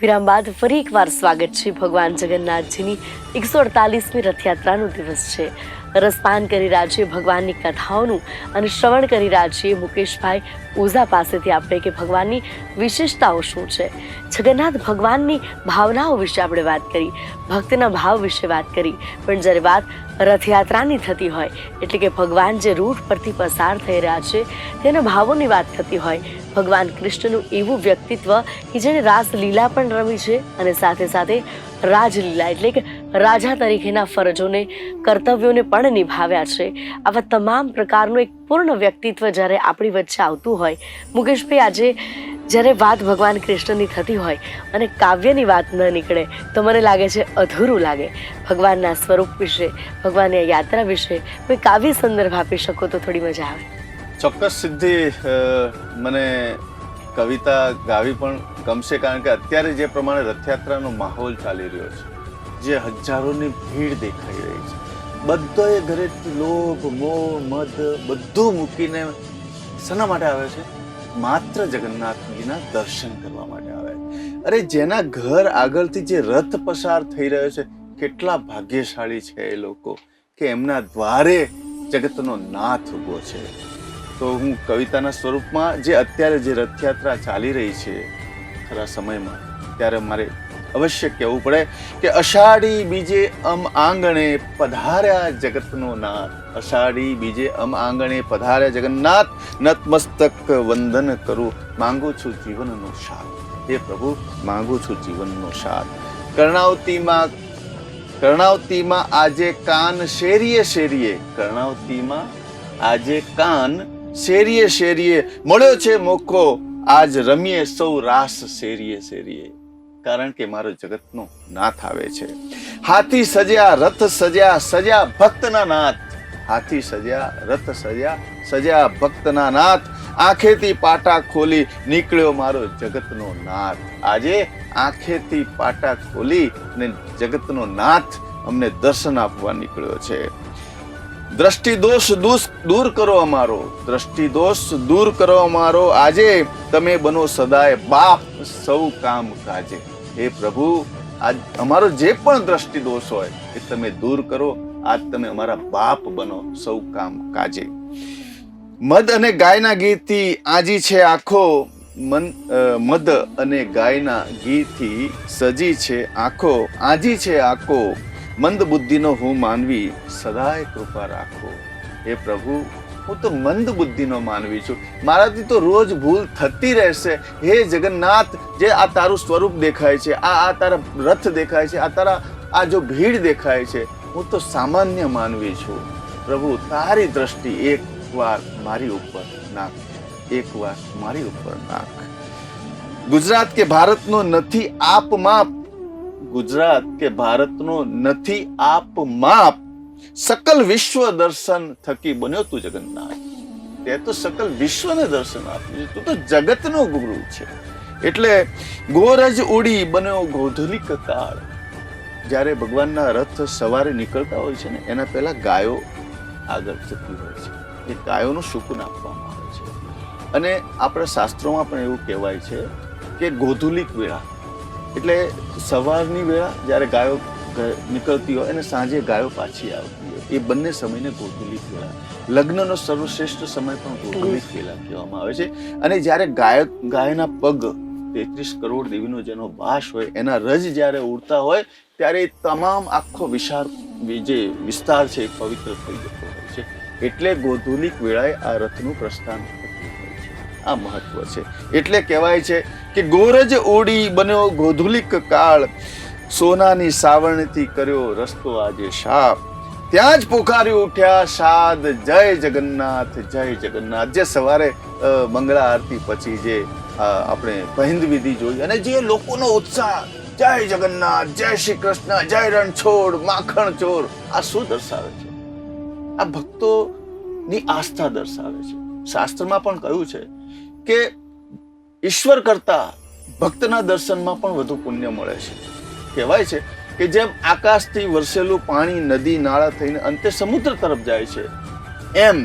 વિરામ બાદ ફરી એકવાર સ્વાગત છે. ભગવાન જગન્નાથજીની 148મી રથયાત્રાનો દિવસ છે. રસપાન કરી રહ્યા છીએ ભગવાનની કથાઓનું અને શ્રવણ કરી રહ્યા છીએ મુકેશભાઈ ઓઝા પાસેથી આપણે કે ભગવાનની વિશેષતાઓ શું છે. જગન્નાથ ભગવાનની ભાવનાઓ વિશે આપણે વાત કરી, ભક્તના ભાવ વિશે વાત કરી, પણ જ્યારે વાત રથયાત્રાની થતી હોય એટલે કે ભગવાન જે રૂટ પરથી પસાર થઈ રહ્યા છે તેના ભાવોની વાત થતી હોય, ભગવાન કૃષ્ણનું એવું વ્યક્તિત્વ કે જેણે રાસલીલા પણ રમી છે અને સાથે સાથે રાજલીલા એટલે કે રાજા તરીકેના ફરજોને, કર્તવ્યોને પણ નિભાવ્યા છે. આવા તમામ પ્રકારનું એક પૂર્ણ વ્યક્તિત્વ જ્યારે આપણી વચ્ચે આવતું હોય, મુકેશભાઈ, આજે જ્યારે વાત ભગવાન કૃષ્ણની થતી હોય અને કાવ્યની વાત ન નીકળે તો મને લાગે છે અધૂરું લાગે. ભગવાનના સ્વરૂપ વિશે, ભગવાનની યાત્રા વિશે કોઈ કાવ્ય સંદર્ભ આપી શકો તો થોડી મજા આવે. ચોક્કસ સિદ્ધિ, મને કવિતા ગાવી પણ ગમશે, કારણ કે અત્યારે જે પ્રમાણે રથયાત્રાનો માહોલ ચાલી રહ્યો છે, જે હજારોની ભીડ દેખાઈ રહી છે, બધાએ ઘરેથી લોભ, મોહ, મદ બધું મૂકીને શેના માટે આવે છે? માત્ર જગન્નાથજીના દર્શન કરવા માટે આવે. અરે જેના ઘર આગળથી જે રથ પસાર થઈ રહ્યો છે, કેટલા ભાગ્યશાળી છે એ લોકો કે એમના દ્વારે જગતનો નાથ ઉભો છે. તો હું કવિતાના સ્વરૂપમાં જે અત્યારે જે રથયાત્રા ચાલી રહી છે ખરા સમયમાં, ત્યારે મારે અવશ્ય કહેવું પડે કે અષાઢી બીજે આંગણે પધાર્યા જગતનો નાથ. અષાઢી બીજે આંગણે પધાર્યા જગન્નાથ, નતમસ્તક વંદન કરું, માંગુ છું જીવનનો સાથ. હે પ્રભુ, માંગુ છું જીવનનો સાથ. કર્ણાવતીમાં આજે કાન શેરીએ શેરીએ, કર્ણાવતીમાં આજે કાન શેરીએ શેરીએ, મળ્યો છે મોકો આજ રમીએ સૌ રાસ શેરીએ શેરીએ. કારણ કે મારો જગતનો નાથ આવે છે. હાથી સજ્યા, રથ સજ્યા, સજ્યા ભક્તના નાથ. હાથી સજ્યા, રથ સજ્યા, સજ્યા ભક્તના નાથ. આંખેથી પાટા ખોલી નીકળ્યો મારો જગતનો નાથ. આજે આંખેથી પાટા ખોલી અને જગતનો નાથ અમને દર્શન આપવા નીકળ્યો છે. દ્રષ્ટિ દોષ દૂર કરો અમારો, દ્રષ્ટિ દોષ દૂર કરો અમારો, આજે તમે બનો સદાય બાપ સૌ કામ કાજે. હે પ્રભુ, આજ અમારો જે પણ દ્રષ્ટિ દોષ હોય એ તમે દૂર કરો. આજ તમે અમારા બાપ બનો સૌ કામ કાજે. મદ અને ગાયના ગીતથી આજી છે આંખો, મદ અને ગાયના ગીતથી સજી છે આંખો, આજી છે આંખો, મંદ બુદ્ધિનો હું માનવી, સદાય કૃપા રાખો. હે પ્રભુ, હું તો મંદ બુદ્ધિનો માનવી છું, મારાથી તો રોજ ભૂલ થતી રહેશે. હે જગન્નાથ, જે આ તારું સ્વરૂપ દેખાય છે, આ તારા રથ દેખાય છે, આ તારા આ જો ભીડ દેખાય છે, હું તો સામાન્ય માનવી છું. પ્રભુ, તારી દ્રષ્ટિ એકવાર મારી ઉપર નાખ, એકવાર મારી ઉપર નાખ. ગુજરાત કે ભારતનો નથી આપ માપ, ગુજરાત કે ભારતનો નથી આપ માપ, સકલ વિશ્વ દર્શન થકી બન્યો તું જગન્નાથ. તે તો સકલ વિશ્વને દર્શન આપ્યું છે, તું તો જગતનો ગુરુ છે. એટલે ગોરજ ઉડી બન્યો ગોધુલિક કાળ. જ્યારે ભગવાનના રથ સવારે નીકળતા હોય છે ને, એના પહેલા ગાયો આગળ જતી હોય છે. એ ગાયોનું શુકન આપવામાં આવે છે. અને આપણા શાસ્ત્રોમાં પણ એવું કહેવાય છે કે ગોધુલિક વેળા એટલે સવારની વેળા જ્યારે ગાયો નીકળતી હોય અને સાંજે ગાયો પાછી આવતી હોય, એ બંને સમયને ગોધુલિક વેળા, લગ્નનો સર્વશ્રેષ્ઠ સમય પણ ગોધુલિક વેળા કહેવામાં આવે છે. અને જ્યારે ગાયના પગ 33 કરોડ દેવીનો જેનો વાસ હોય, એના રજ જ્યારે ઉડતા હોય ત્યારે તમામ આખો વિશાળ જે વિસ્તાર છે એ પવિત્ર થઈ જતો હોય છે. એટલે ગોધુલિક વેળાએ આ રથનું પ્રસ્થાન આ મહત્વ છે. એટલે કહેવાય છે કે ગોરજ ઓડી બન્યો ગોધુલિક કાળ, સોનાની સાવરણથી કર્યો રસ્તો આજે સાપ. ત્યાં જ પોકારી ઉઠ્યા સાદ, જય જગન્નાથ, જય જગન્નાથ. જે સવારે મંગળા આરતી પછી જે આપણે પહિંદ વિધિ જોઈ અને જે લોકોનો ઉત્સાહ, જય જગન્નાથ, જય શ્રી કૃષ્ણ, જય રણછોડ, માખણ ચોર, આ શું દર્શાવે છે? આ ભક્તોની આસ્થા દર્શાવે છે. શાસ્ત્રમાં પણ કહ્યું છે કે ઈશ્વર કરતા ભક્તના દર્શનમાં પણ વધુ પુણ્ય મળે છે. કહેવાય છે કે જેમ આકાશથી વરસેલું પાણી નદી નાળા થઈને અંતે સમુદ્ર તરફ જાય છે, એમ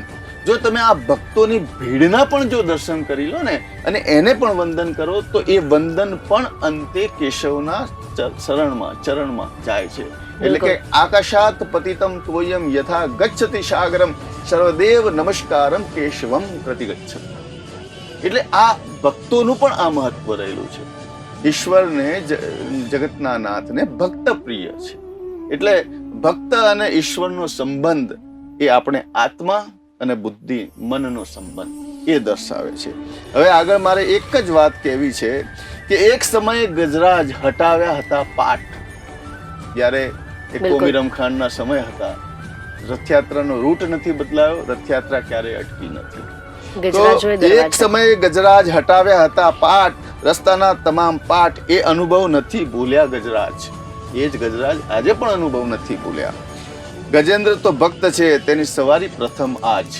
જો તમે આ ભક્તોની ભીડના પણ જો દર્શન કરી લો ને અને એને પણ વંદન કરો તો એ વંદન પણ અંતે કેશવના ચરણમાં જાય છે. એટલે કે આકાશાત પતિતમ તોયમ યથા ગચ્છતિ સાગરમ સર્વદેવ નમસ્કારમ કેશવમ પ્રતિગચ્છતિ. એટલે આ ભક્તોનું પણ આ મહત્વ રહેલું છે. ઈશ્વરને જગતના નાથને ભક્ત પ્રિય છે. એટલે ભક્ત અને ઈશ્વરનો સંબંધ એ આપણે આત્મા અને બુદ્ધિ મનનો સંબંધ એ દર્શાવે છે. હવે આગળ મારે એક જ વાત કહેવી છે કે એક સમયે ગજરાજ હટાવ્યા હતા પાઠ. જ્યારે એક કોમી રમખાણના સમય હતા, રથયાત્રાનો રૂટ નથી બદલાયો, રથયાત્રા ક્યારેય અટકી નથી. તો એક સમયે ગજરાજ હટાવ્યા હતા પાઠ, રસ્તાના તમામ પાઠ. એ અનુભવ નથી ભૂલ્યા ગજરાજ. એ જ ગજરાજ આજે પણ અનુભવ નથી ભૂલ્યા. ગજેન્દ્ર તો ભક્ત છે, તેની સવારી પ્રથમ આજ.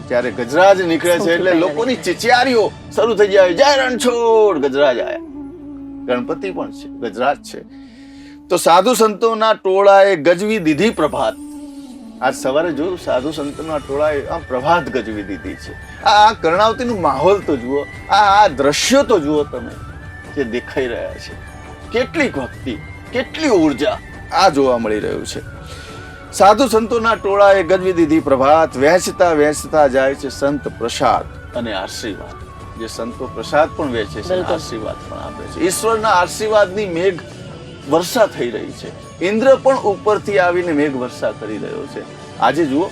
જ્યારે ગજરાજ નીકળે છે એટલે લોકોની ચિચિયારીઓ શરૂ થઈ જાય, જય રણછોડ, ગજરાજ આયા. ગણપતિ પણ છે, ગજરાજ છે. તો સાધુ સંતોના ટોળાએ ગજવી દીધી પ્રભાત. આજ સવારે જોયું, સાધુ સંતોના ટોળાએ આ પ્રભાત ગજવી દીધી છે. આ કર્ણાવતીનું માહોલ તો જુઓ, આ દ્રશ્યો તો જુઓ તમે જે દેખાઈ રહ્યા છે. કેટલી ભક્તિ, કેટલી ઉર્જા આ જોવા મળી રહ્યું છે. સાધુ સંતોના ટોળાએ ગજવી દીધી પ્રભાત, વહેંચતા વહેંચતા જાય છે સંત પ્રસાદ અને આશીર્વાદ. જે સંતો પ્રસાદ પણ વેચે છે, આશીર્વાદ પણ આપે છે. ઈશ્વરના આશીર્વાદની મેઘ વર્ષા થઈ રહી છે. ઇન્દ્ર પણ ઉપરથી આવીને મેઘ વર્ષા કરી રહ્યો છે. આજે જુઓ,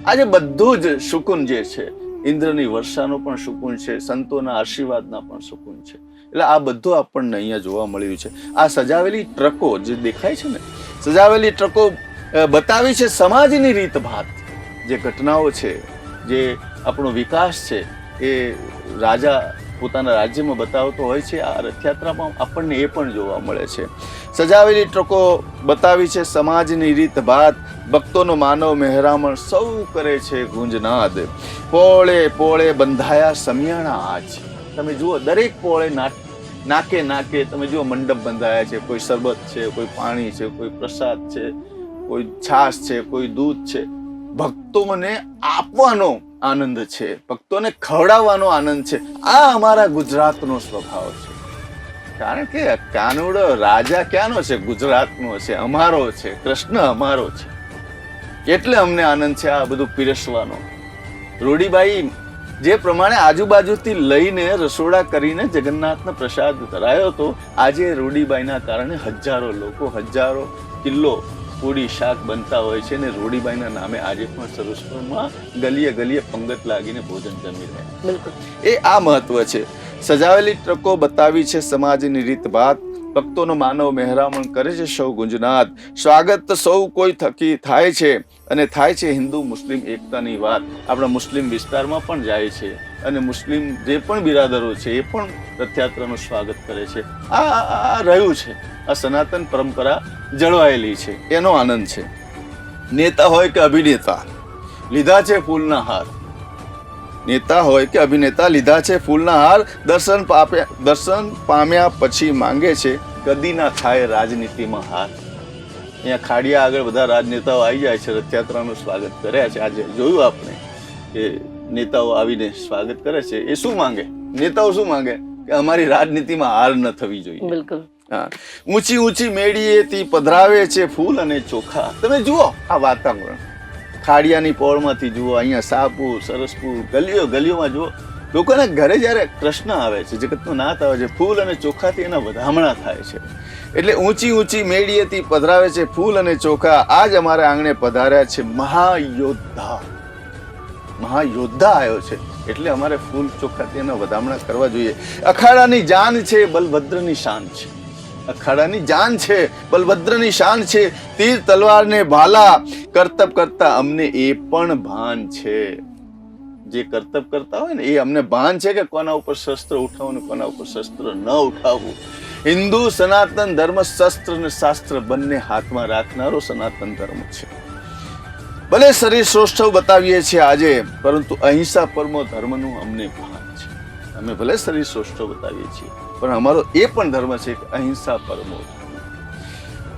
આજે બધું જ સુકૂન જે છે, ઇન્દ્રની વર્ષાનો પણ સુકૂન છે, સંતોના આશીર્વાદના પણ સુકૂન છે. એટલે આ બધું આપણને અહીંયા જોવા મળ્યું છે. આ સજાવેલી ટ્રકો જે દેખાય છે ને, સજાવેલી ટ્રકો બતાવી છે સમાજની રીતભાત. જે ઘટનાઓ છે, જે આપણો વિકાસ છે, એ રાજા પોતાના રાજ્યમાં બતાવતો હોય છે. આ રથયાત્રામાં આપણને એ પણ જોવા મળે છે. સજાવેલી ટ્રકો બતાવી છે સમાજની રીતભાત, ભક્તોનો માનવ મહેરામણ સૌ કરે છે ગુંજનાદ. પોળે પોળે બંધાયા સમિયાણા આજ. તમે જુઓ, દરેક પોળે નાકે નાકે તમે જુઓ મંડપ બંધાયા છે. કોઈ શરબત છે, કોઈ પાણી છે, કોઈ પ્રસાદ છે, કોઈ છાશ છે, કોઈ દૂધ છે. ભક્તોને આપવાનો આનંદ છે, ભક્તોને ખવડાવવાનો આનંદ છે. આ અમારા ગુજરાતનો સ્વભાવ છે. કારણ કે કાનુડો રાજા ક્યાંનો છે? ગુજરાતનો છે, અમારો છે. કૃષ્ણ અમારો છે, એટલે અમને આનંદ છે આ બધું પીરસવાનો. રૂડીબાઈ જે પ્રમાણે આજુબાજુથી લઈને રસોડા કરીને જગન્નાથનો પ્રસાદ ધરાયો હતો, આજે રૂડીબાઈના કારણે હજારો લોકો, હજારો કિલો પૂરી શાક બનતા હોય છે ને રૂડીબાઈના નામે આજે પણ સરોસ્પરમાં ગલીએ ગલીએ પંગત લાગીને ભોજન જમી રહ્યા. એ આ મહત્વ છે. સજાવેલી ટ્રકો બતાવી છે સમાજની રીતભાત, ભક્તોનો માનવ મહેરામણ કરે છે સૌ ગુંજનાદ. સ્વાગત સૌ કોઈ થકી થાય છે અને થાય છે હિન્દુ મુસ્લિમ એકતાની વાત. આપણા મુસ્લિમ વિસ્તારમાં પણ જાય છે અને મુસ્લિમ જે પણ બિરાદરો છે એ પણ રથયાત્રાનું સ્વાગત કરે છે. આ રહ્યું છે, આ સનાતન પરંપરા જળવાયેલી છે, એનો આનંદ છે. નેતા હોય કે અભિનેતા, લીધા છે ફૂલના હાર. નેતા હોય કે અભિનેતા, લીધા છે ફૂલના હાર. દર્શન પામ્યા પછી માંગે છે કદી ના થાય રાજનીતિમાં હાર. અહીંયા ખાડિયા આગળ બધા રાજનેતાઓ આવી જાય છે, રથયાત્રાનું સ્વાગત કર્યા છે. આજે જોયું આપણે કે નેતાઓ આવીને સ્વાગત કરે છે. એ શું માંગે? નેતાઓ શું માંગે? કે અમારી રાજનીતિમાં હાર ન થવી જોઈએ. બિલકુલ. હા, ઊંચી ઊંચી મેળીએથી પધરાવે છે ફૂલ અને ચોખા. તમે જુઓ આ વાતાવરણ, ખાડિયાની પોળમાંથી જુઓ, અહીંયા સાપુર, સરસપુર, ગલીઓમાં જુઓ, લોકોના ઘરે જ્યારે કૃષ્ણ આવે છે, જગતનો નાથ આવે છે, ફૂલ અને ચોખાથી એના વધામણા થાય છે. એટલે ઊંચી ઊંચી મેળીએથી પધરાવે છે ફૂલ અને ચોખા. આજ અમારા આંગણે પધાર્યા છે મહાયોદ્ધા. મહાયોદ્ધા આવ્યો છે એટલે અમારે ફૂલ ચોખાથી એના વધામણા કરવા જોઈએ. અખાડાની જાન છે, બલભદ્રની શાન છે. અખાડાની જાન છે, બલભદ્રની શાન છે. તીર તલવાર ને ભાલા કરતબ કરતા અમને એ પણ ભાન છે. જે કરતબ કરતા હોય ને એ અમને ભાન છે કે કોના ઉપર શસ્ત્ર ઉઠાવવું ને કોના ઉપર શસ્ત્ર ન ઉઠાવવું. હિન્દુ સનાતન ધર્મ શસ્ત્ર અને શાસ્ત્ર બંને હાથમાં રાખનારો સનાતન ધર્મ છે. ભલે શરીર સૌષ્ઠવ બતાવીએ છીએ આજે, પરંતુ અહિંસા પરમો ધર્મનું અમને ભાન છે. અમે ભલે શરીર સૌષ્ઠવ બતાવીએ છીએ, પણ અમારો એ પણ ધર્મ છે કે અહિંસા પરમો ધર્મ.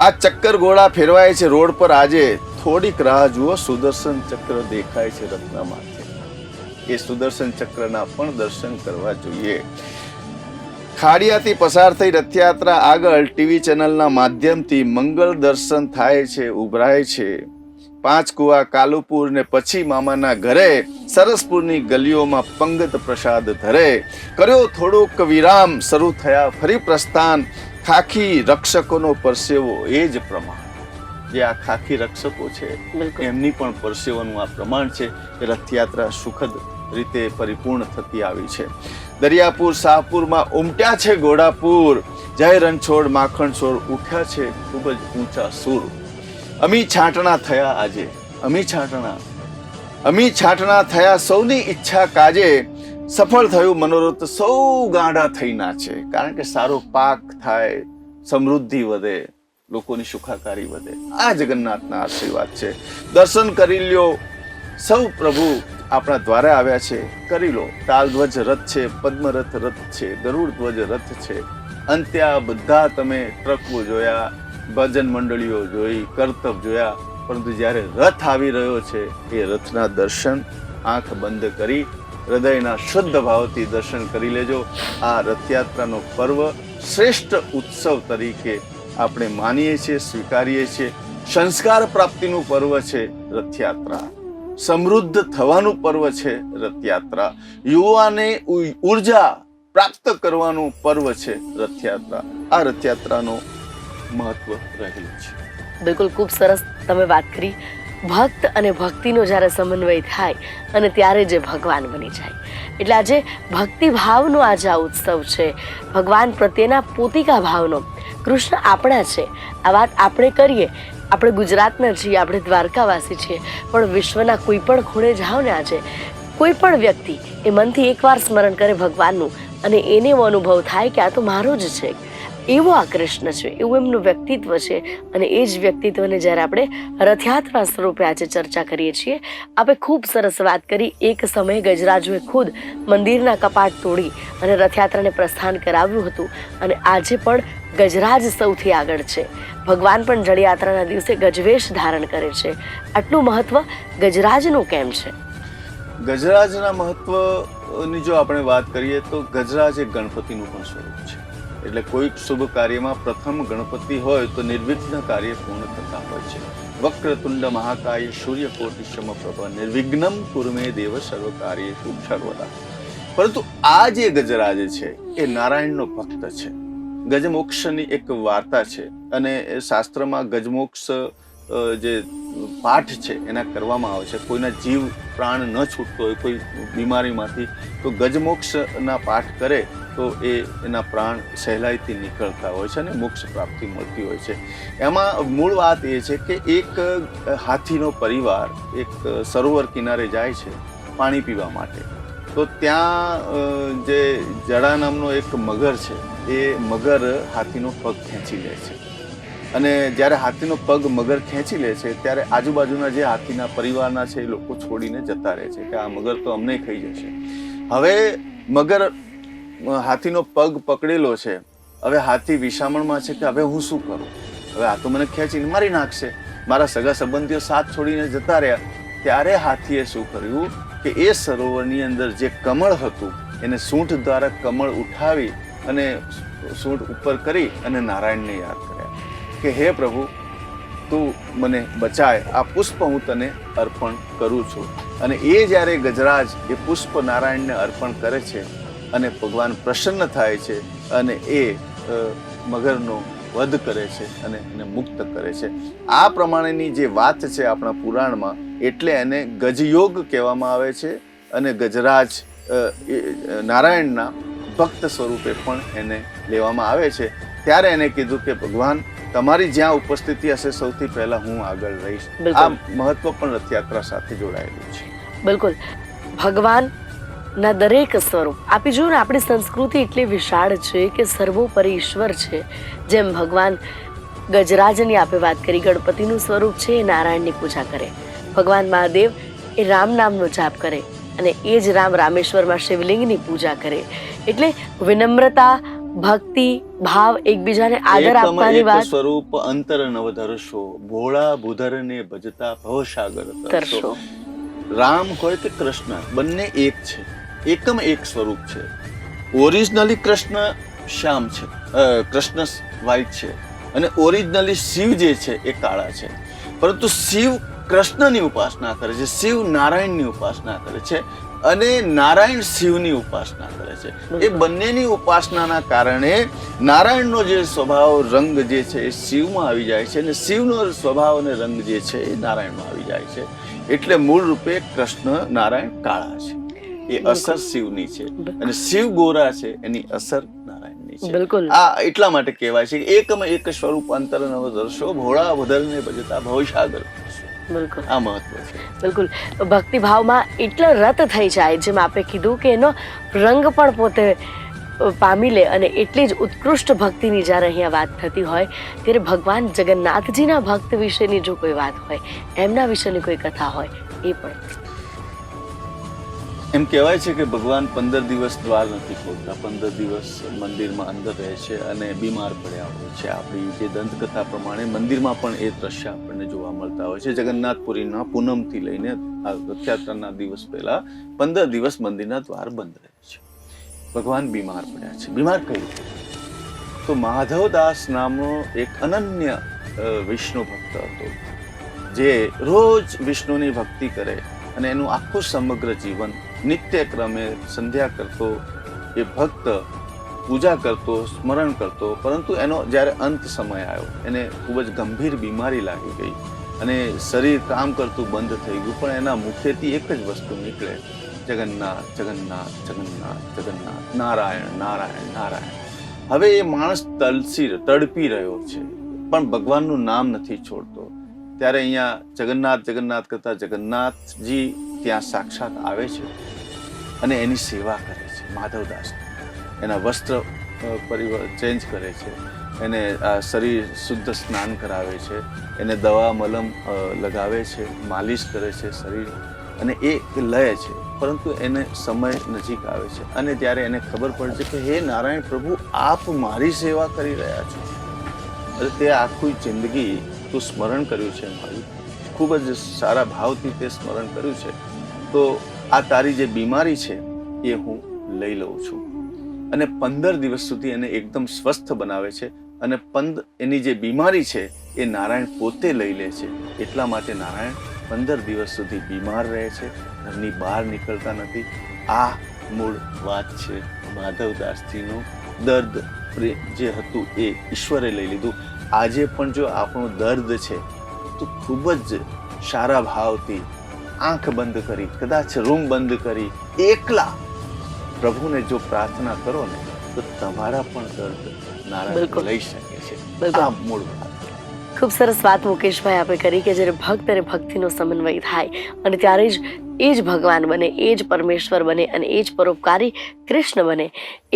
આ ચક્કર ઘોડા ફેરવાય છે રોડ પર આજે. થોડીક રાહ જુઓ, સુદર્શન ચક્ર દેખાય છે રત્ના માથે. એ સુદર્શન ચક્રના પણ દર્શન કરવા જોઈએ. ખાડિયાથી પસાર થઈ રથયાત્રા આગળ ટીવી ચેનલના માધ્યમથી મંગળ દર્શન થાય છે, ઉભરાય છે. પાંચ કુવા, કાલુપુર ને પછી મામાના ઘરે સરસપુરની ગલીઓમાં પંગત પ્રસાદ ધરે. કર્યો થોડોક વિરામ, શરૂ થયા ફરી પ્રસ્થાન. ખાખી રક્ષકોનો પરસેવો એ જ પ્રમાણ. જે આ ખાખી રક્ષકો છે એમની પણ પરસેવાનું આ પ્રમાણ છે કે રથયાત્રા સુખદ રીતે પરિપૂર્ણ થતી આવી છે. દરિયાપુર, શાહપુરમાં ઉમટ્યા છે ઘોડાપુર. જય રણછોડ, માખણ છોડ ઉઠ્યા છે ખૂબ જ ઊંચા સુર. અમી છાંટણા થયા આજે, અમી છાંટણા થયા સૌની ઈચ્છા કાજે. સફળ થયું મનોરથ, સૌ ગાંડા થઈ નાચે. કારણ કે સારો પાક થાય, સમૃદ્ધિ વધે, લોકોની સુખાકારી વધે. આ જગન્નાથના આશીર્વાદ છે. દર્શન કરી લ્યો, સૌ પ્રભુ આપણા દ્વારે આવ્યા છે, કરી લો. તાલધ્વજ રથ છે, પદ્મરથ રથ છે, ગરુડ ધ્વજ રથ છે. અંતે આ બધા તમે ટ્રકો જોયા, ભજન મંડળીઓ જોઈ, કરતબ જોયા, પરંતુ જ્યારે રથ આવી રહ્યો છે એ રથના દર્શન આંખ બંધ કરી હૃદયના શુદ્ધ ભાવથી દર્શન કરી લેજો. આ રથયાત્રાનો પર્વ શ્રેષ્ઠ ઉત્સવ તરીકે આપણે માનીએ છીએ, સ્વીકારીએ છીએ. સંસ્કાર પ્રાપ્તિનું પર્વ છે રથયાત્રા, સમૃદ્ધ થવાનું પર્વ છે રથયાત્રા, યુવાને ઉર્જા પ્રાપ્ત કરવાનું પર્વ છે રથયાત્રા. આ રથયાત્રાનો મહત્વ રહેલું છે. બિલકુલ, ખૂબ સરસ તમે વાત કરી. ભક્ત અને ભક્તિનો જ્યારે સમન્વય થાય અને ત્યારે જે ભગવાન બની જાય. એટલે આજે ભક્તિ ભાવનો આજે આ ઉત્સવ છે, ભગવાન પ્રત્યેના પોતિકા ભાવનો. કૃષ્ણ આપણા છે, આ વાત આપણે કરીએ. આપણે ગુજરાતના છીએ, આપણે દ્વારકાવાસી છીએ, પણ વિશ્વના કોઈ પણ ખૂણે જાઓ ને આજે કોઈ પણ વ્યક્તિ એ મનથી એકવાર સ્મરણ કરે ભગવાનનું અને એને એવો અનુભવ થાય કે આ તો મારો જ છે. એવો આ કૃષ્ણ છે, એવું એમનું વ્યક્તિત્વ છે. અને એ જ વ્યક્તિત્વને જ્યારે આપણે રથયાત્રા સ્વરૂપે આજે ચર્ચા કરીએ છીએ. આપણે ખૂબ સરસ વાત કરી. એક સમયે ગજરાજોએ ખુદ મંદિરના કપાટ તોડી અને રથયાત્રાને પ્રસ્થાન કરાવ્યું હતું અને આજે પણ ગજરાજ સૌથી આગળ છે. ભગવાન પણ જળયાત્રાના દિવસે ગજવેશ ધારણ કરે છે. આટલું મહત્વ ગજરાજનું કેમ છે? ગજરાજના મહત્વની જો આપણે વાત કરીએ તો ગજરાજ એ ગણપતિનું પણ સ્વરૂપ છે. એટલે કોઈક શુભ કાર્યમાં પ્રથમ ગણપતિ હોય તો નિર્વિઘ્ન કાર્ય પૂર્ણ થતા હોય છે. વક્રતુંડ મહાકાય સૂર્યકોટિ સમપ્રભ નિર્વિઘ્નમ કુરમે દેવ સર્વ કાર્યેષુ સર્વદા. પરંતુ આ જે ગજરાજ છે એ નારાયણનો ભક્ત છે. ગજમોક્ષની એક વાર્તા છે અને શાસ્ત્રમાં ગજમોક્ષ જે પાઠ છે એના કરવામાં આવે છે. કોઈના જીવ પ્રાણ ન છૂટતો હોય કોઈ બીમારીમાંથી તો ગજમોક્ષના પાઠ કરે તો એના પ્રાણ સહેલાઈથી નીકળતા હોય છે અને મોક્ષ પ્રાપ્તિ મળતી હોય છે. એમાં મૂળ વાત એ છે કે એક હાથીનો પરિવાર એક સરોવર કિનારે જાય છે પાણી પીવા માટે. તો ત્યાં જે જડા નામનો એક મગર છે એ મગર હાથીનો પગ ખેંચી લે છે અને જ્યારે હાથીનો પગ મગર ખેંચી લે છે ત્યારે આજુબાજુના જે હાથીના પરિવારના છે એ લોકો છોડીને જતા રહે છે કે આ મગર તો અમને ખાઈ જશે. હવે મગર હાથીનો પગ પકડેલો છે. હવે હાથી વિસામણમાં છે કે હવે હું શું કરું? હવે આ તો મને ખેંચીને મારી નાખશે. મારા સગા સંબંધીઓ સાથ છોડીને જતા રહ્યા. ત્યારે હાથીએ શું કર્યું કે એ સરોવરની અંદર જે કમળ હતું એને સૂંઠ દ્વારા કમળ ઉઠાવી અને સૂંઠ ઉપર કરી અને નારાયણને યાદ કર્યા કે હે પ્રભુ તું મને બચાય, આ પુષ્પ હું તને અર્પણ કરું છું. અને એ જ્યારે ગજરાજ એ પુષ્પ નારાયણને અર્પણ કરે છે અને ભગવાન પ્રસન્ન થાય છે અને એ મગરનો વધ કરે છે અને એને મુક્ત કરે છે. આ પ્રમાણેની જે વાત છે આપણા પુરાણમાં, એટલે એને ગજયોગ કહેવામાં આવે છે અને ગજરાજ નારાયણના ભક્ત સ્વરૂપે પણ એને લેવામાં આવે છે. ત્યારે એને કીધું કે ભગવાન તમારી જ્યાં ઉપસ્થિતિ હશે સૌથી પહેલા હું આગળ રહીશ. આ મહત્વ પણ રથયાત્રા સાથે જોડાયેલું છે. બિલકુલ, ભગવાન ના દરેક સ્વરૂપ આપી જો ને આપણી સંસ્કૃતિ એટલી વિશાળ છે કે સર્વોપરી ઈશ્વર છે. જેમ ભગવાન ગજરાજની આપે વાત કરી, ગણપતિનું સ્વરૂપ છે એ નારાયણની પૂજા કરે. ભગવાન મહાદેવ એ રામ નામનો જાપ કરે અને એ જ રામ રામેશ્વરમાં શિવલિંગની પૂજા કરે. એટલે વિનમ્રતા, ભક્તિ, ભાવ, એકબીજાને આદર આપવાની વાત. સ્વરૂપ અંતર નવ ધરશો, ભોળા ભૂધર ને ભજતા ભવસાગર તરશો. રામ હોય કે કૃષ્ણ, બંને એક છે, એકમ એક સ્વરૂપ છે. ઓરિજિનલી કૃષ્ણ શ્યામ છે, કૃષ્ણ વ્હાઈટ છે, અને ઓરિજિનલી શિવ જે છે એ કાળા છે. પરંતુ શિવ કૃષ્ણની ઉપાસના કરે છે, શિવ નારાયણની ઉપાસના કરે છે, અને નારાયણ શિવની ઉપાસના કરે છે. એ બંનેની ઉપાસનાના કારણે નારાયણનો જે સ્વભાવ રંગ જે છે એ શિવમાં આવી જાય છે, અને શિવનો સ્વભાવ અને રંગ જે છે એ નારાયણમાં આવી જાય છે. એટલે મૂળ રૂપે કૃષ્ણ નારાયણ કાળા છે, એ અસર શિવની છે, અને શિવ ગોરા છે, એની અસર નારાયણની છે. બિલકુલ. આ એટલા માટે કહેવાય છે કે એકમ એક સ્વરૂપ અંતર નવ દર્શો ભોળા ભદરને ભજતા ભવસાગર. બિલકુલ, આ મહત્વ છે. બિલકુલ. ભક્તિભાવમાં એટલો રત થઈ જાય, જેમ આપે કીધું કે એનો રંગ પણ પોતે પામી લે, અને એટલી જ ઉત્કૃષ્ટ ભક્તિની જ્યારે અહીંયા વાત થતી હોય ત્યારે ભગવાન જગન્નાથજીના ભક્ત વિશેની જો કોઈ વાત હોય, એમના વિશેની કોઈ કથા હોય, એ પણ. એમ કહેવાય છે કે ભગવાન 15 દિવસ દ્વાર નથી ખોલતા, 15 દિવસ મંદિરમાં અંદર રહે છે અને બીમાર પડ્યા હોય છે. આપણી જે દંતકથા પ્રમાણે મંદિરમાં પણ એ દ્રશ્ય આપણને જોવા મળતા હોય છે. જગન્નાથપુરીના પૂનમથી લઈને આ રથયાત્રાના દિવસ પહેલા 15 દિવસ મંદિરના દ્વાર બંધ રહે છે. ભગવાન બીમાર પડ્યા છે. બીમાર કઈ રીતે? તો માધવદાસ નામનો એક અનન્ય વિષ્ણુ ભક્ત હતો, જે રોજ વિષ્ણુની ભક્તિ કરે અને એનું આખું સમગ્ર જીવન નિત્ય ક્રમે સંધ્યા કરતો એ ભક્ત પૂજા કરતો, સ્મરણ કરતો. પરંતુ એનો જ્યારે અંત સમય આવ્યો, એને ખૂબ જ ગંભીર બીમારી લાગી ગઈ અને શરીર કામ કરતું બંધ થઈ ગયું, પણ એના મુખેથી એક જ વસ્તુ નીકળે, જગન્નાથ જગન્નાથ જગન્નાથ જગન્નાથ, નારાયણ નારાયણ નારાયણ. હવે એ માણસ તડપી રહ્યો છે, પણ ભગવાનનું નામ નથી છોડતો. ત્યારે અહીંયા જગન્નાથ જગન્નાથ કરતા જગન્નાથજી ત્યાં સાક્ષાત આવે છે અને એની સેવા કરે છે. માધવદાસ એના વસ્ત્ર ચેન્જ કરે છે, એને શરીર શુદ્ધ સ્નાન કરાવે છે, એને દવા મલમ લગાવે છે, માલિશ કરે છે શરીર, અને એ લે છે. પરંતુ એને સમય નજીક આવે છે અને ત્યારે એને ખબર પડે છે કે હે નારાયણ પ્રભુ, આપ મારી સેવા કરી રહ્યા છો. અને તે આખી જિંદગી તું સ્મરણ કર્યું છે મારું, ખૂબ જ સારા ભાવથી તે સ્મરણ કર્યું છે, તો આ તારી જે બીમારી છે એ હું લઈ લઉં છું. અને 15 દિવસ સુધી એને એકદમ સ્વસ્થ બનાવે છે, અને એની જે બીમારી છે એ નારાયણ પોતે લઈ લે છે. એટલા માટે નારાયણ 15 દિવસ સુધી બીમાર રહે છે, ઘરની બહાર નીકળતા નથી. આ મૂળ વાત છે માધવદાસજીનું. દર્દ જે હતું એ ઈશ્વરે લઈ લીધું. આજે પણ જો આપણું દર્દ છે તો ખૂબ જ સારા ભાવથી આંખ બંધ કરી, કદાચ રૂમ બંધ કરી, એકલા પ્રભુને જો પ્રાર્થના કરો ને, તો તમારા પણ દર્દ નારાયણ લઈ શકે છે. આ મૂળ વાત. ખૂબ સરસ વાત મુકેશભાઈ આપણે કરી કે જ્યારે ભક્ત અને ભક્તિનો સમન્વય થાય અને ત્યારે જ એ જ ભગવાન બને, એ જ પરમેશ્વર બને, અને એ જ પરોપકારી કૃષ્ણ બને.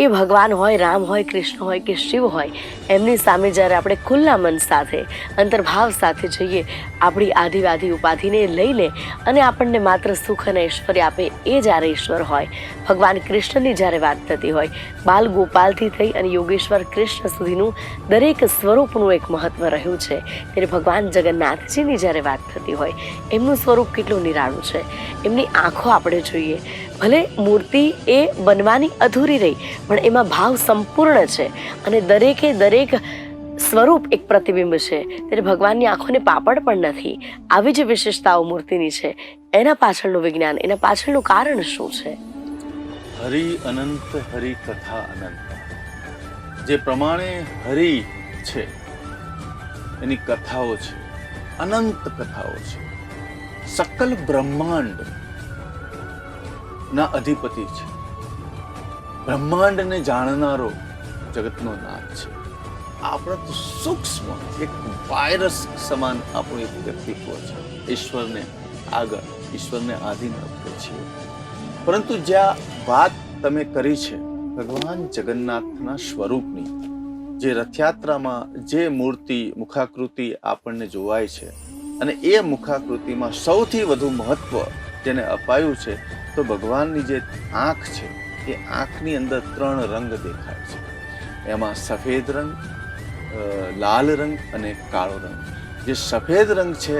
એ ભગવાન હોય, રામ હોય, કૃષ્ણ હોય કે શિવ હોય, એમની સામે જ્યારે આપણે ખુલ્લા મન સાથે, અંતર્ભાવ સાથે જઈએ, આપણી આધિવાધી ઉપાધિને લઈને, અને આપણને માત્ર સુખ અને ઐશ્વર્ય આપે, એ જ્યારે ઈશ્વર હોય. ભગવાન કૃષ્ણની જ્યારે વાત થતી હોય, બાલ ગોપાલથી થઈ અને યોગેશ્વર કૃષ્ણ સુધીનું દરેક સ્વરૂપનું એક મહત્વ રહ્યું છે. ત્યારે ભગવાન જગન્નાથજીની જ્યારે વાત થતી હોય, એમનું સ્વરૂપ કેટલું નિરાળું છે. એમની આંખો આપણે જોઈએ, ભલે મૂર્તિ એ બનવાની અધૂરી રહી, પણ એમાં ભાવ સંપૂર્ણ છે, અને દરેકે દરેક સ્વરૂપ એક પ્રતિબિંબ છે. ત્યારે ભગવાનની આંખોને પાપડ પણ નથી. આવી જ વિશેષતાઓ મૂર્તિની છે. એના પાછળનું વિજ્ઞાન, એના પાછળનું કારણ શું છે? હરિ અનંત, હરિ કથા અનંત. જે પ્રમાણે હરિ છે એની કથાઓ છે, અનંત કથાઓ છે. સકલ બ્રહ્માંડ ના અધિપતિ છે. બ્રહ્માંડને જાણનારો જગતનો નાથ છે. આપણે તો સૂક્ષ્મ એક વાયરસ સમાન આપણું એક વ્યક્તિત્વ છે. ઈશ્વરને આગળ, ઈશ્વરને આધીન આપણે છીએ. પરંતુ જ્યાં વાત તમે કરી છે ભગવાન જગન્નાથના સ્વરૂપની, જે રથયાત્રામાં જે મૂર્તિ મુખાકૃતિ આપણને જોવાય છે, અને એ મુખાકૃતિમાં સૌથી વધુ મહત્વ જેને અપાયું છે, તો ભગવાનની જે આંખ છે એ આંખની અંદર 3 રંગ દેખાય છે. એમાં સફેદ રંગ, લાલ રંગ અને કાળો રંગ. જે સફેદ રંગ છે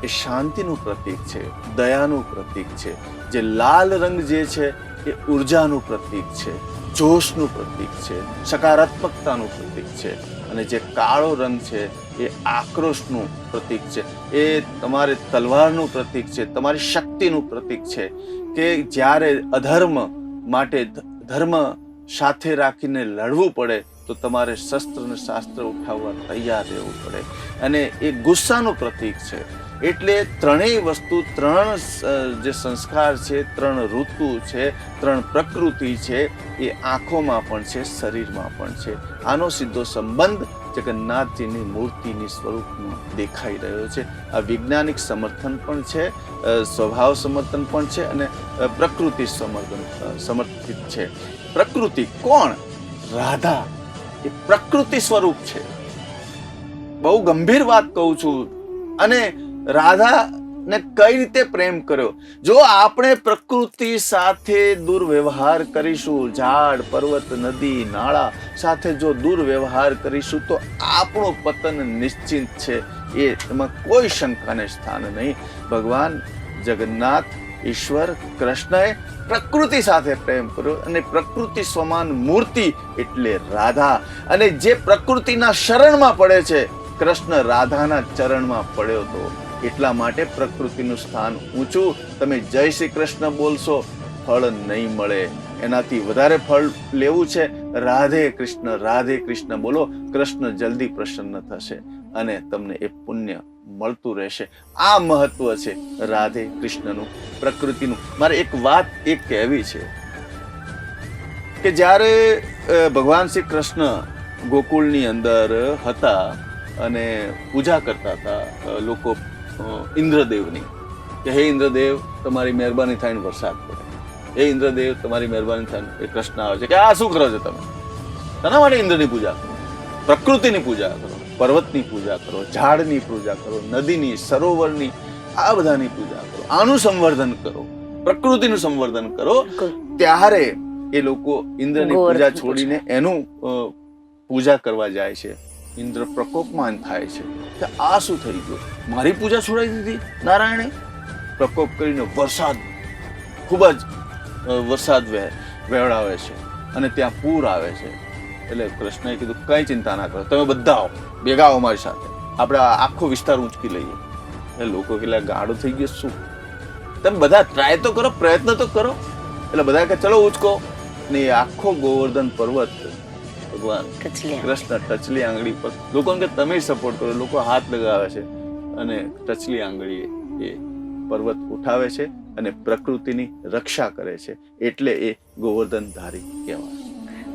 એ શાંતિનું પ્રતીક છે, દયાનું પ્રતીક છે. જે લાલ રંગ જે છે એ ઉર્જાનું પ્રતીક છે, જોશનું પ્રતીક છે, સકારાત્મકતાનું પ્રતીક છે. અને જે કાળો રંગ છે એ આક્રોશનું પ્રતીક છે, એ તમારે તલવારનું પ્રતીક છે, તમારી શક્તિનું પ્રતીક છે. કે જ્યારે અધર્મ માટે ધર્મ સાથે રાખીને લડવું પડે તો તમારે શસ્ત્ર અને શાસ્ત્ર ઉઠાવવા તૈયાર રહેવું પડે. અને એ ગુસ્સાનું પ્રતીક છે. એટલે ત્રણેય વસ્તુ, ત્રણ જે સંસ્કાર છે, ત્રણ ઋતુ છે, ત્રણ પ્રકૃતિ છે, એ આંખોમાં પણ છે, શરીરમાં પણ છે. આનો સીધો સંબંધ જગન્નાથજીની મૂર્તિની સ્વરૂપમાં દેખાઈ રહ્યો છે. આ વૈજ્ઞાનિક સમર્થન પણ છે, સ્વભાવ સમર્થન પણ છે, અને પ્રકૃતિ સમર્થિત છે. પ્રકૃતિ કોણ? રાધા એ પ્રકૃતિ સ્વરૂપ છે. બહુ ગંભીર વાત કહું છું. અને રાધા ને કઈ રીતે પ્રેમ કર્યો? જો આપણે પ્રકૃતિ સાથે દુર્વ્યવહાર કરીશું, ઝાડ, પર્વત, નદી, નાળા સાથે જો દુર્વ્યવહાર કરીશું તો આપણું પતન નિશ્ચિત છે. એમાં કોઈ શંકાને સ્થાન નહીં. ભગવાન જગન્નાથ, ઈશ્વર કૃષ્ણએ પ્રકૃતિ સાથે પ્રેમ કર્યો, અને પ્રકૃતિ સમાન મૂર્તિ એટલે રાધા. અને જે પ્રકૃતિના શરણમાં પડે છે, કૃષ્ણ રાધાના ચરણમાં પડ્યો હતો. એટલા માટે પ્રકૃતિનું સ્થાન ઊંચું. તમે જય શ્રી કૃષ્ણ બોલશો, ફળ નહીં મળે. એનાથી વધારે ફળ લેવું છે, રાધે કૃષ્ણ બોલો. કૃષ્ણ જલ્દી પ્રસન્ન થશે અને તમને એ પુણ્ય મળતું રહેશે. આ મહત્વ છે રાધે કૃષ્ણનું, પ્રકૃતિનું. મારે એક વાત એ કહેવી છે કે જ્યારે ભગવાન શ્રી કૃષ્ણ ગોકુળની અંદર હતા અને પૂજા કરતા હતા લોકો ઇન્દ્રદેવની, કે હે ઇન્દ્રદેવ, તમારી મહેરબાની થઈને વરસાદ પડે. હે ઇન્દ્રદેવ, તમારી મહેરબાની થઈને. એ કૃષ્ણ આવે છે કે આ શું કરો છો તમે? તેના માટે ઇન્દ્રની પૂજા કરો, પ્રકૃતિની પૂજા કરો, પર્વતની પૂજા કરો, ઝાડની પૂજા કરો, નદીની, સરોવરની, આ બધાની પૂજા કરો, આનું સંવર્ધન કરો, પ્રકૃતિનું સંવર્ધન કરો. ત્યારે એ લોકો ઇન્દ્રની પૂજા છોડીને એનું પૂજા કરવા જાય છે. ઇન્દ્ર પ્રકોપમાન થાય છે કે આ શું થઈ ગયું? મારી પૂજા છોડાવી દીધી નારાયણે. પ્રકોપ કરીને વરસાદ, ખૂબ જ વરસાદ વહેવડાવે છે અને ત્યાં પૂર આવે છે. એટલે કૃષ્ણએ કીધું કઈ ચિંતા ના કરો, તમે બધા આવો, ભેગા આવો મારી સાથે, આપણે આખો વિસ્તાર ઊંચકી લઈએ. એટલે લોકો કેટલા ગાડો થઈ ગયો, શું તમે બધા ટ્રાય તો કરો, પ્રયત્ન તો કરો. એટલે બધા કે ચલો ઊંચકો. ને આખો ગોવર્ધન પર્વત ભગવાન કૃષ્ણ ટચલી આંગળી પર, લોકો કે તમે સપોર્ટ કરો, લોકો હાથ લગાવે છે અને ટચલી આંગળીએ એ પર્વત ઉઠાવે છે અને પ્રકૃતિની રક્ષા કરે છે. એટલે એ ગોવર્ધન ધારી કહેવાય.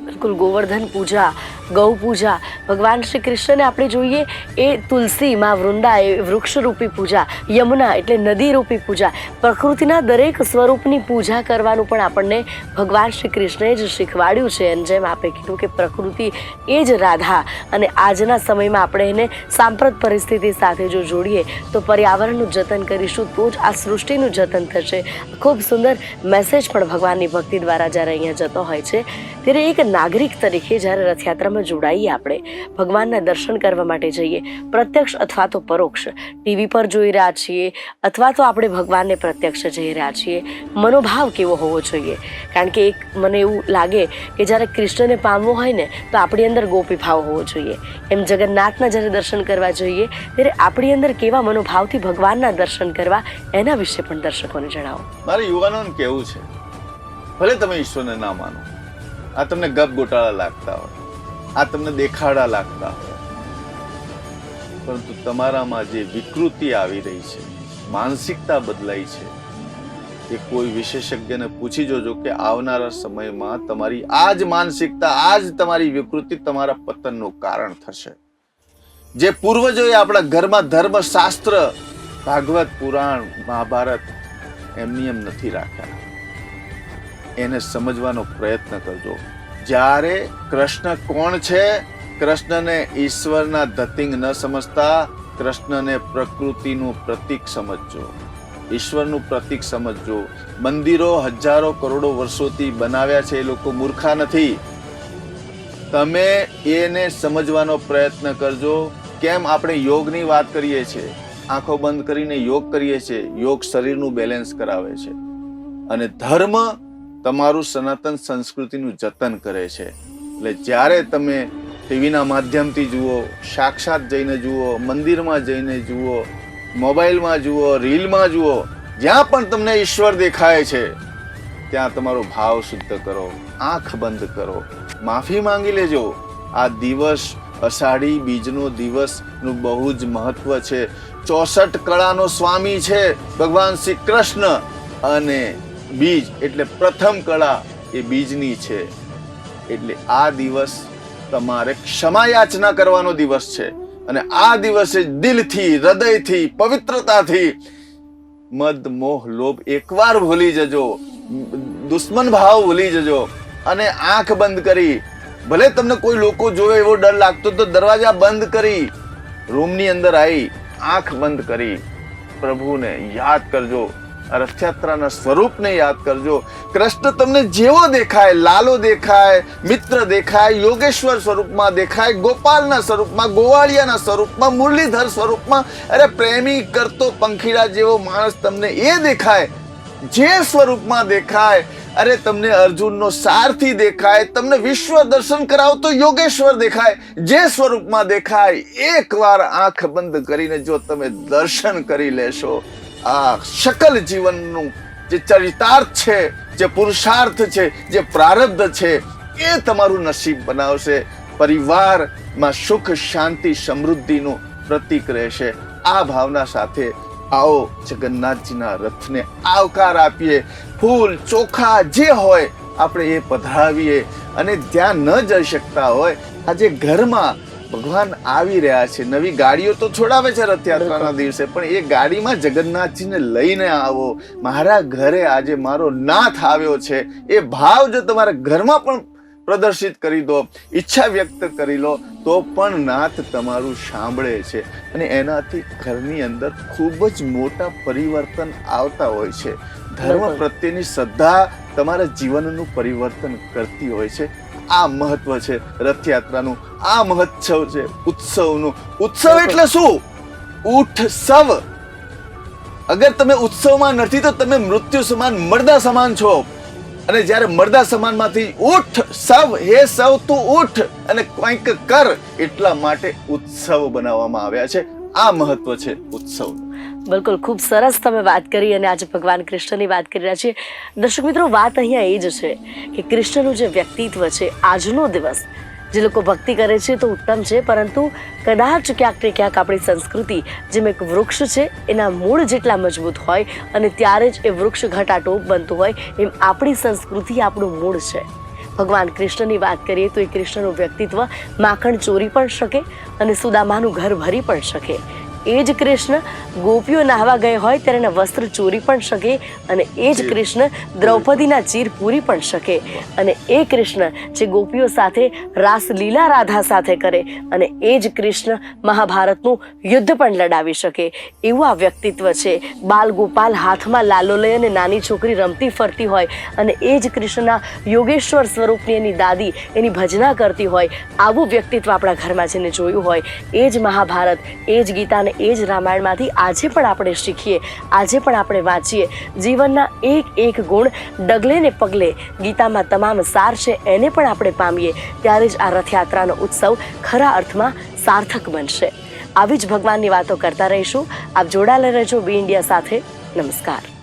બિલકુલ, ગોવર્ધન પૂજા, ગૌ પૂજા, ભગવાન શ્રી કૃષ્ણને આપણે જોઈએ એ તુલસી, માં વૃંદા એ વૃક્ષરૂપી પૂજા, યમુના એટલે નદીરૂપી પૂજા, પ્રકૃતિના દરેક સ્વરૂપની પૂજા કરવાનું પણ આપણને ભગવાન શ્રી કૃષ્ણએ જ શીખવાડ્યું છે. અને જેમ આપણે કીધું કે પ્રકૃતિ એ જ રાધા, અને આજના સમયમાં આપણે એને સાંપ્રત પરિસ્થિતિ સાથે જો જોડીએ તો પર્યાવરણનું જતન કરીશું તો જ આ સૃષ્ટિનું જતન થશે. ખૂબ સુંદર મેસેજ પણ ભગવાનની ભક્તિ દ્વારા જ્યારે અહીંયા જતો હોય છે, ત્યારે એક નાગરિક તરીકે જ્યારે રથયાત્રામાં જોડાઈએ, આપણે ભગવાનના દર્શન કરવા માટે જઈએ, પ્રત્યક્ષ અથવા તો પરોક્ષ, ટીવી પર જોઈ રહ્યા છીએ અથવા તો આપણે ભગવાનને પ્રત્યક્ષ જઈ રહ્યા છીએ, મનોભાવ કેવો હોવો જોઈએ? કારણ કે એક મને એવું લાગે કે જ્યારે કૃષ્ણને પામવું હોય ને તો આપણી અંદર ગોપી ભાવ હોવો જોઈએ. એમ જગન્નાથના જ્યારે દર્શન કરવા જોઈએ ત્યારે આપણી અંદર કેવા મનોભાવથી ભગવાનના દર્શન કરવા, એના વિશે પણ દર્શકોને જણાવો. મારે યુવાનોને કહેવું છે, ભલે તમે ઈશ્વરને ના માનો, આ તમને ગપ ગોટાળા લાગતા હોય, આ તમને દેખાડા લાગતા હોય, પરંતુ તમારામાં જે વિકૃતિ આવી રહી છે, માનસિકતા બદલાઈ છે, એ કોઈ વિશેષજ્ઞને પૂછી જોજો કે આવનારા સમયમાં તમારી આ જ માનસિકતા, આ જ તમારી વિકૃતિ તમારા પતનનું કારણ થશે. જે પૂર્વજોએ આપણા ઘરમાં ધર્મશાસ્ત્ર, ભાગવત પુરાણ, મહાભારત એમની એમ નથી રાખ્યા, એને સમજવાનો પ્રયત્ન કરજો. જ્યારે કૃષ્ણ કોણ છે, કૃષ્ણને ઈશ્વરના ધતિંગ ન સમજતા, કૃષ્ણને પ્રકૃતિનું પ્રતીક સમજજો, ઈશ્વરનું પ્રતીક સમજજો. મંદિરો હજારો કરોડો વર્ષોથી બનાવ્યા છે, એ લોકો મૂર્ખા નથી. તમે એને સમજવાનો પ્રયત્ન કરજો. કેમ આપણે યોગની વાત કરીએ છીએ, આંખો બંધ કરીને યોગ કરીએ છીએ, યોગ શરીરનું બેલેન્સ કરાવે છે અને ધર્મ તમારું સનાતન સંસ્કૃતિનું જતન કરે છે. એટલે જ્યારે તમે ટીવીના માધ્યમથી જુઓ, સાક્ષાત જઈને જુઓ, મંદિરમાં જઈને જુઓ, મોબાઈલમાં જુઓ, રીલમાં જુઓ, જ્યાં પણ તમને ઈશ્વર દેખાય છે ત્યાં તમારો ભાવ શુદ્ધ કરો, આંખ બંધ કરો, માફી માંગી લેજો. આ દિવસ અષાઢી બીજનો દિવસનું બહુ જ મહત્વ છે. 64 કળાનો સ્વામી છે ભગવાન શ્રી કૃષ્ણ અને બીજ એટલે પ્રથમ કળા એ બીજની છે. એટલે આ દિવસ તમારે ક્ષમા યાચના કરવાનો દિવસ છે અને આ દિવસે દિલથી, હૃદયથી, પવિત્રતાથી મદ, મોહ, લોભ એકવાર ભૂલી જજો, દુશ્મન ભાવ ભૂલી જજો અને આંખ બંધ કરી, ભલે તમને કોઈ લોકો જોવે એવો ડર લાગતો તો દરવાજા બંધ કરી, રૂમની અંદર આવી આંખ બંધ કરી પ્રભુને યાદ કરજો, રથયાત્રાના સ્વરૂપને યાદ કરજો. કૃષ્ણ તમને જેવો દેખાય, લાલો દેખાય, મિત્ર દેખાય, યોગેશ્વર સ્વરૂપમાં દેખાય, ગોપાલના સ્વરૂપમાં, ગોવાળિયાના સ્વરૂપમાં, મુરલીધર સ્વરૂપમાં, અરે પ્રેમી કરતો પંખીડા જેવો માણસ તમને એ દેખાય, જે સ્વરૂપમાં દેખાય, અરે તમને અર્જુનનો સારથી દેખાય, તમને વિશ્વ દર્શન કરાવતો યોગેશ્વર દેખાય, જે સ્વરૂપમાં દેખાય, એકવાર આંખ બંધ કરીને જો તમે દર્શન કરી લેશો, આ શકલ જીવનનું જે ચરિતાર્થ છે, જે પુરુષાર્થ છે, જે પ્રારબ્ધ છે એ તમારું નસીબ બનાવશે. પરિવારમાં સુખ, શાંતિ, સમૃદ્ધિનું પ્રતીક રહેશે. આ ભાવના સાથે આવો જગન્નાથજીના રથને આવકાર આપીએ, ફૂલ, ચોખા જે હોય આપણે એ પધરાવીએ અને ત્યાં ન જઈ શકતા હોય, આજે ઘરમાં ભગવાન આવી રહ્યા છે, નવી ગાડીઓ તો છોડાવે છે રથયાત્રાના દિવસે, પણ એ ગાડીમાં જગન્નાથજીને લઈને આવો. મારા ઘરે આજે મારો નાથ આવ્યો છે એ ભાવ જો તમારા ઘરમાં પણ પ્રદર્શિત કરી દો, ઈચ્છા વ્યક્ત કરી લો, તો પણ નાથ તમારું સાંભળે છે અને એનાથી ઘરની અંદર ખૂબ જ મોટા પરિવર્તન આવતા હોય છે. ધર્મ પ્રત્યેની શ્રદ્ધા તમારા જીવનનું પરિવર્તન કરતી હોય છે. આ મહત્વ છે રથયાત્રાનું, આ મહોત્સવ છે ઉત્સવનું. ઉત્સવ એટલે શું? ઉત્સવ. અગર તમે ઉત્સવમાં નથી તો તમે મૃત્યુ સમાન, મરદા સમાન છો. અને જ્યારે મરદા સમાનમાંથી ઉઠ, સવ, હે સવ તું ઉઠ અને કંઈક કર, એટલા માટે ઉત્સવ બનાવવામાં આવ્યા છે. આ મહત્વ છે ઉત્સવનું. બિલકુલ, ખૂબ સરસ તમે વાત કરી અને આજે ભગવાન કૃષ્ણની વાત કરી રહ્યા છીએ. દર્શક મિત્રો, વાત અહીંયા એ જ છે કે કૃષ્ણનું જે વ્યક્તિત્વ છે, આજનો દિવસ જે લોકો ભક્તિ કરે છે તો ઉત્તમ છે, પરંતુ કદાચ ક્યાંક ને ક્યાંક આપણી સંસ્કૃતિ જેમ એક વૃક્ષ છે એના મૂળ જેટલા મજબૂત હોય અને ત્યારે જ એ વૃક્ષ ઘટાટોપ બનતું હોય, એમ આપણી સંસ્કૃતિ આપણું મૂળ છે. ભગવાન કૃષ્ણની વાત કરીએ તો એ કૃષ્ણનું વ્યક્તિત્વ માખણ ચોરી પણ શકે અને સુદામાનું ઘર ભરી પણ શકે. એ જ કૃષ્ણ ગોપીઓ નાહવા ગયે હોય ત્યારે એના વસ્ત્ર ચોરી પણ શકે અને એ જ કૃષ્ણ દ્રૌપદીના ચીર પૂરી પણ શકે. અને એ કૃષ્ણ જે ગોપીઓ સાથે રાસલીલા રાધા સાથે કરે અને એ જ કૃષ્ણ મહાભારતનું યુદ્ધ પણ લડાવી શકે. એવું આ વ્યક્તિત્વ છે. બાલ ગોપાલ હાથમાં લાલો લઈ અને નાની છોકરી રમતી ફરતી હોય અને એ જ કૃષ્ણના યોગેશ્વર સ્વરૂપની એની દાદી એની ભજના કરતી હોય. આવું વ્યક્તિત્વ આપણા ઘરમાં જેને જોયું હોય, એ જ મહાભારત, એ જ ગીતા અને એ જ રામાયણમાંથી આજે પણ આપણે શીખીએ, આજે પણ આપણે વાંચીએ. જીવનના એક એક ગુણ ડગલે ને પગલે ગીતામાં તમામ સાર છે એને પણ આપણે પામીએ, ત્યારે જ આ રથયાત્રાનો ઉત્સવ ખરા અર્થમાં સાર્થક બનશે. આવી જ ભગવાનની વાતો કરતા રહીશું. આપ જોડાયેલા રહેજો બી ઇન્ડિયા સાથે. નમસ્કાર.